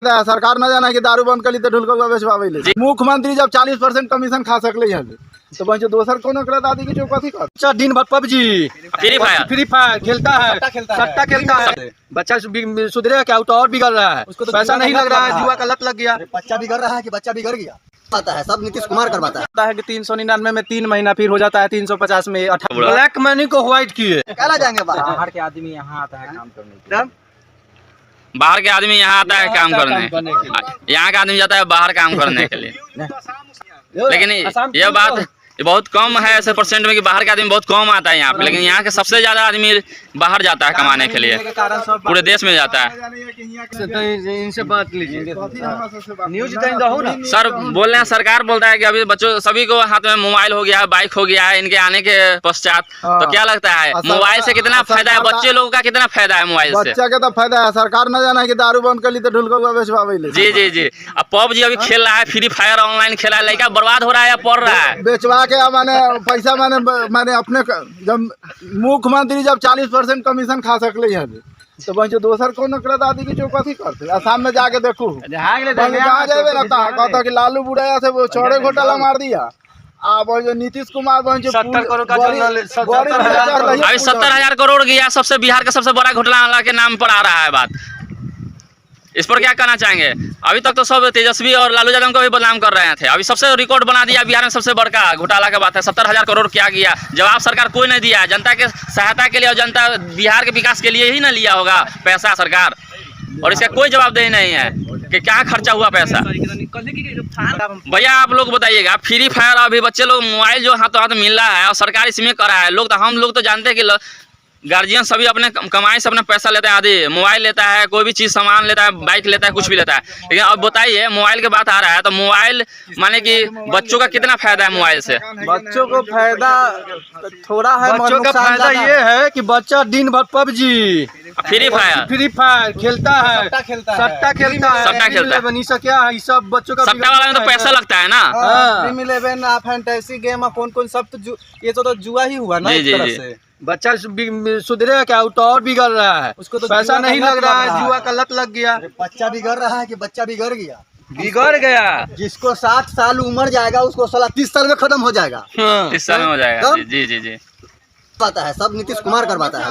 सरकार न जाना कि दारू बंद करी तो ढुलका बेचवावे ले। मुख्यमंत्री जब 40% कमीशन खा सकले हैं तो वही दोसर कोनो करे दादी की जो कथी कर। बच्चा दिन भर पबजी फ्री फायर खेलता है, सट्टा खेलता है। बच्चा सुधरेगा क्या? तो और बिगड़ रहा है, उसको तो पैसा नहीं लग रहा है, जुआ का लत लग गया। बच्चा बिगड़ रहा है कि बच्चा बिगड़ गया पता है, सब नीतीश कुमार करवाता है कि 399 में 3 महीना, फिर हो जाता है 350 में 18। ब्लैक मनी को व्हाइट किए। कहला जाएंगे बाहर के आदमी यहाँ आता है काम करने, बाहर के आदमी यहाँ आता है काम करने, यहाँ का आदमी जाता है बाहर काम करने के लिए। लेकिन ये बात बहुत कम है ऐसे परसेंट में कि बाहर का आदमी बहुत कम आता है यहाँ पे, लेकिन यहाँ के सबसे ज्यादा आदमी बाहर जाता है कमाने के लिए, पूरे देश में जाता है। इनसे बात लीजिए, न्यूज सर बोल रहे हैं, सरकार बोलता है कि अभी बच्चों सभी को हाथ में मोबाइल हो गया है, बाइक हो गया है इनके आने के पश्चात। तो क्या लगता है मोबाइल से कितना फायदा है, बच्चे लोगों का कितना फायदा है मोबाइल से? बच्चा का तो फायदा है, सरकार न जाना कि दारू बंद करी तो ढुलका बेचवावे ले। जी जी जी। अब पबजी अभी खेल रहा है, फ्री फायर ऑनलाइन खेल रहा है, लड़का बर्बाद हो रहा है या पढ़ रहा है? बेचवा के माने पैसा माने अपने जब मुख्यमंत्री जब 40% कमीशन खा सकले हैं तो वही दोसर कोनो करे दादी की जो कथी करते। आसाम में जाके देखू जहाँ जाबे ना कहता कि लालू बुढ़ाया से वो चौड़े घोटाला मार दिया। अब नीतीश कुमार अभी 70,000 करोड़ गया, सबसे बिहार का सबसे बड़ा घोटाला के नाम पर आ रहा है बात। इस पर क्या कहना चाहेंगे? अभी तक तो सब तेजस्वी और लालू यादव को भी बदनाम कर रहे थे, अभी सबसे रिकॉर्ड बना दिया बिहार में सबसे बड़का घोटाला का बात है। 70,000 करोड़ क्या गया? जवाब सरकार कोई नहीं दिया, जनता के सहायता के लिए और जनता बिहार के विकास के लिए ही ना लिया होगा पैसा सरकार, और इसका कोई जवाबदेही नहीं है कि क्या खर्चा हुआ पैसा। भैया आप लोग बताइएगा, फ्री फायर अभी बच्चे लोग मोबाइल जो हाथों हाथ मिल रहा है और सरकार इसमें कर रहा है, लोग तो हम लोग तो जानते हैं कि गार्जियन सभी अपने कमाई से अपना पैसा लेते हैं, आदि मोबाइल लेता है, कोई भी चीज़ सामान लेता है, बाइक लेता है, कुछ भी लेता है। लेकिन अब बताइए मोबाइल की बात आ रहा है तो मोबाइल माने कि बच्चों का कितना फायदा है मोबाइल से? बच्चों को फायदा थोड़ा है, बच्चों का फायदा ये है कि बच्चा दिन भर पबजी फ्री फायर खेलता है, सट्टा खेलता है। क्या है सब बच्चों का? सट्टा वाला में तो पैसा लगता है ना। ड्रीम 11 फैंटेसी गेम कौन सब तो ये तो जुआ ही हुआ ना एक तरह से। बच्चा सुधरेगा क्या? तो और बिगड़ रहा है, उसको तो पैसा नहीं लग रहा है, जुआ का लत लग गया। बच्चा बिगड़ रहा है कि बच्चा बिगड़ गया? बिगड़ गया। जिसको 60 साल उम्र जाएगा उसको 30 साल में खत्म हो जाएगा। 30 साल में हो जाएगा। जी जी जी। पता है, सब नीतीश कुमार करवाता है,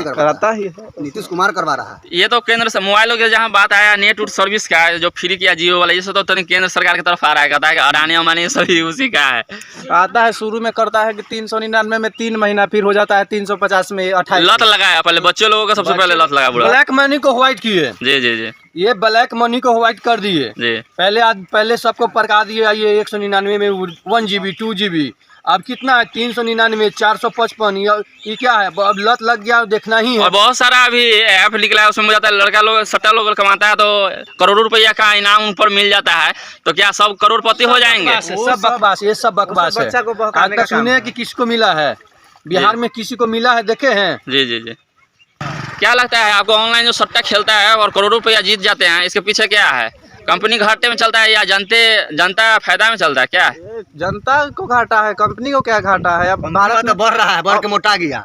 कराता ही है, नीतीश कुमार करवा रहा है। ये तो केंद्र से मोबाइलों के जहाँ बात आया नेट उट सर्विस का जो फ्री किया जियो वाला, ये सब तो केंद्र सरकार की तरफ आ रहा है, कहता है कि अडानी अम्बानी सभी उसी का है। आता है शुरू में करता है कि 399 में 3 महीना, फिर हो जाता है 350 में 28। लत लगाया पहले बच्चे लोगों का, सबसे पहले लत लगा। ब्लैक मनी को व्हाइट किए। जी जी जी। ये ब्लैक मनी को व्हाइट कर दिए। पहले सबको परका दिए, ये 199 में 1 GB 2 GB, अब कितना है 399 455। ये क्या है? अब लत लग गया, देखना ही है। और बहुत सारा अभी ऐप निकला है, उसमें जाता है लड़का लोग सट्टा लोग कमाता है तो करोड़ों रुपया का इनाम उन पर मिल जाता है, तो क्या सब करोड़पति हो जाएंगे? सब बकवास, ये सब बकवास है। आज तक सुने कि किसको मिला है बिहार में? किसी को मिला है देखे हैं? जी जी जी। क्या लगता है आपको ऑनलाइन जो सट्टा खेलता है और करोड़ों रुपया जीत जाते हैं, इसके पीछे क्या है? कंपनी घाटे में चलता है या जनता फायदा में चलता है? क्या है? जनता को घाटा है, कंपनी को क्या घाटा है? अब भारत में बढ़ रहा है, बढ़ के मोटा गया।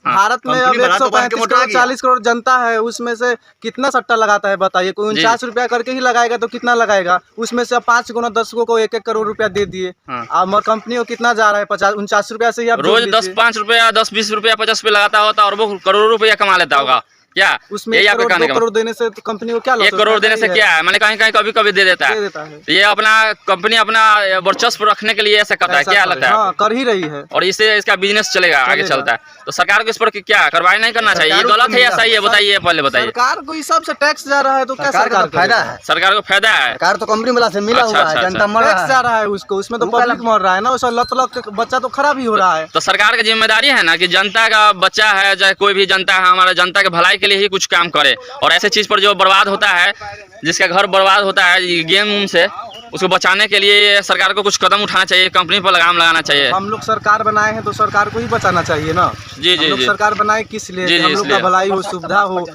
भारत में अब 135 करोड़ 40 करोड़ जनता है, उसमें से कितना सट्टा लगाता है बताइए? कोई 49 रुपया करके ही लगाएगा तो कितना लगाएगा? उसमें से 5 गुना 10 को 1-1 करोड़ रुपया दे दिए। अब कंपनी को कितना जा रहा है? 49 रुपया से ही आप रोज 10-5 रुपया 10-20 रुपया 50 रुपया लगाता होता और वो करोड़ों रुपया कमा लेता होगा। क्या उसमें 1 करोड़ देने से तो कंपनी को क्या? 1 करोड़ देने से क्या है? मैंने कहीं कभी कभी दे देता है। तो ये अपना कंपनी अपना वर्चस्व रखने के लिए ऐसा करता है, क्या लगता है? हाँ, कर ही रही है, और इससे इसका बिजनेस चलेगा, आगे चलता है। तो सरकार को इस पर क्या कार्रवाई नहीं करना चाहिए? ये गलत है या सही है? बताइए, पहले बताइए। सरकार को इस सब से टैक्स जा रहा है तो क्या सरकार को फायदा है? सरकार को फायदा है, सरकार तो कंपनी वाला से मिला हुआ है, जनता मर रहा है, जा रहा है उसको, उसमें तो पब्लिक मर रहा है ना, उस लत लग बच्चा तो खराब ही हो रहा है। तो सरकार की जिम्मेदारी है ना कि जनता का बच्चा है, चाहे कोई भी जनता है, हमारा जनता के भलाई के लिए ही कुछ काम करे। और ऐसे चीज पर जो बर्बाद होता है, जिसका घर बर्बाद होता है गेम से, उसको बचाने के लिए सरकार को कुछ कदम उठाना चाहिए, कंपनी पर लगाम लगाना चाहिए। हम लोग सरकार बनाए हैं तो सरकार को ही बचाना चाहिए ना। जी हम लोग जी सरकार बनाए किस लिए? जी, हम लोग का इसलिए। भलाई हो, सुविधा हो,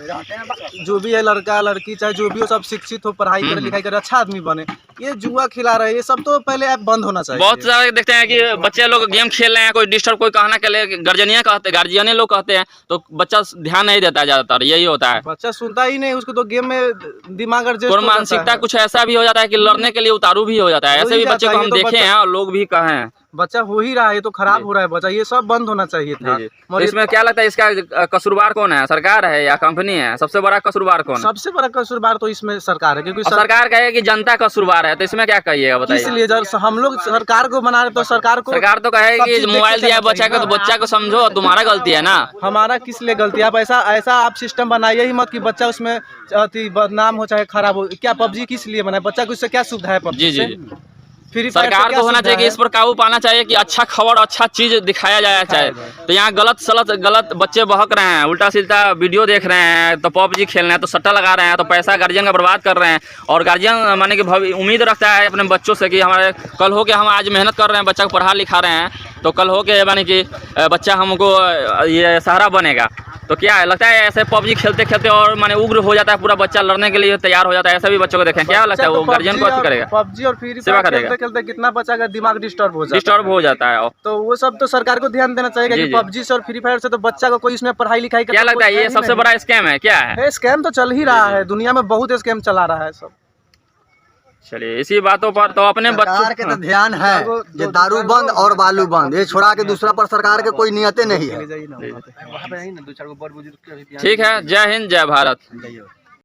जो भी है लड़का लड़की चाहे जो भी हो सब शिक्षित हो, पढ़ाई करे लिखाई करे, अच्छा आदमी बने। ये जुआ खिला रहे हैं, ये सब तो पहले ऐप बंद होना चाहिए। बहुत सारे देखते हैं कि बच्चे लोग गेम खेल रहे हैं, कोई डिस्टर्ब कोई कहना के लिए गार्जियन लोग कहते हैं तो बच्चा ध्यान नहीं देता है, ज्यादातर यही होता है। बच्चा सुनता ही नहीं, उसको तो गेम में दिमाग एडजस्ट और हो जाता मानसिकता है। कुछ ऐसा भी हो जाता है कि लड़ने के लिए उतारू भी हो जाता है। हो ऐसे ही भी बच्चे जाता को है, हम ये तो देखे बच्चा- हैं और लोग भी कहे हैं। बच्चा हो ही रहा है, ये तो खराब हो रहा है बच्चा, ये सब बंद होना चाहिए था। तो इसमें क्या लगता है, इसका कसूरवार कौन है, सरकार है या कंपनी है? सबसे बड़ा कसूरवार कौन है? सबसे बड़ा कसूरवार तो इसमें सरकार है, क्योंकि और सरकार कहे कि जनता कसूरवार है, तो इसमें क्या कहिएगा बताइए? इसलिए जब हम लोग सरकार को बना रहे तो सरकार को सरकार तो कहे सब कि चीज देख के मोबाइल दिया है चलना बच्चा को, चाहिए तो बच्चा को समझो तुम्हारा गलती है ना। हमारा किस लिए गलती है? आप ऐसा आप सिस्टम बनाइए ही मत कि बच्चा उसमें अति बदनाम हो चाहे खराब हो। क्या पबजी किस लिए बनाए? बच्चा को इससे क्या सुविधा है? जी पबजी जी से फ्री फायर से सरकार क्या को होना सुविधा चाहिए कि है? इस पर काबू पाना चाहिए कि अच्छा खबर, अच्छा चीज दिखाया जाए चाहे। तो यहाँ गलत बच्चे बहक रहे हैं, उल्टा सीधा वीडियो देख रहे हैं, तो पबजी खेल रहे हैं, तो सट्टा लगा रहे हैं, तो पैसा गार्जियन का बर्बाद कर रहे हैं। और गार्जियन माने कि उम्मीद रखता है अपने बच्चों से कि हमारे कल हो के हम आज मेहनत कर रहे हैं, बच्चा को पढ़ा लिखा रहे हैं, तो कल हो के माने कि बच्चा हमको ये सहारा बनेगा। तो क्या है, लगता है ऐसे पबजी खेलते खेलते और माने उग्र हो जाता है पूरा, बच्चा लड़ने के लिए तैयार हो जाता है। ऐसे भी बच्चों को देखें, क्या लगता है वो गार्जियन को अच्छी करेगा? पबजी और फ्री सेवा फायर करेगा। खेलते खेलते कितना बच्चा का दिमाग डिस्टर्ब हो जाता है। डिस्टर्ब हो जाता है। तो वो सब तो सरकार को ध्यान देना चाहिए जी, कि जी। पबजी से और फ्री फायर से तो बच्चा को कोई इसमें पढ़ाई लिखाई का क्या तो लगता है कोई ये ही सबसे नहीं। बड़ा स्कैम है? क्या है? स्कैम तो चल ही रहा है, दुनिया में बहुत स्कैम चला रहा है सब। चलिए इसी बातों पर तो अपने सरकार के तो बच्चों ध्यान है, ये दारू बंद और बालू बंद, ये छोड़ा के दूसरा पर सरकार के कोई नियतें नहीं है। ठीक है। जय हिंद, जय भारत।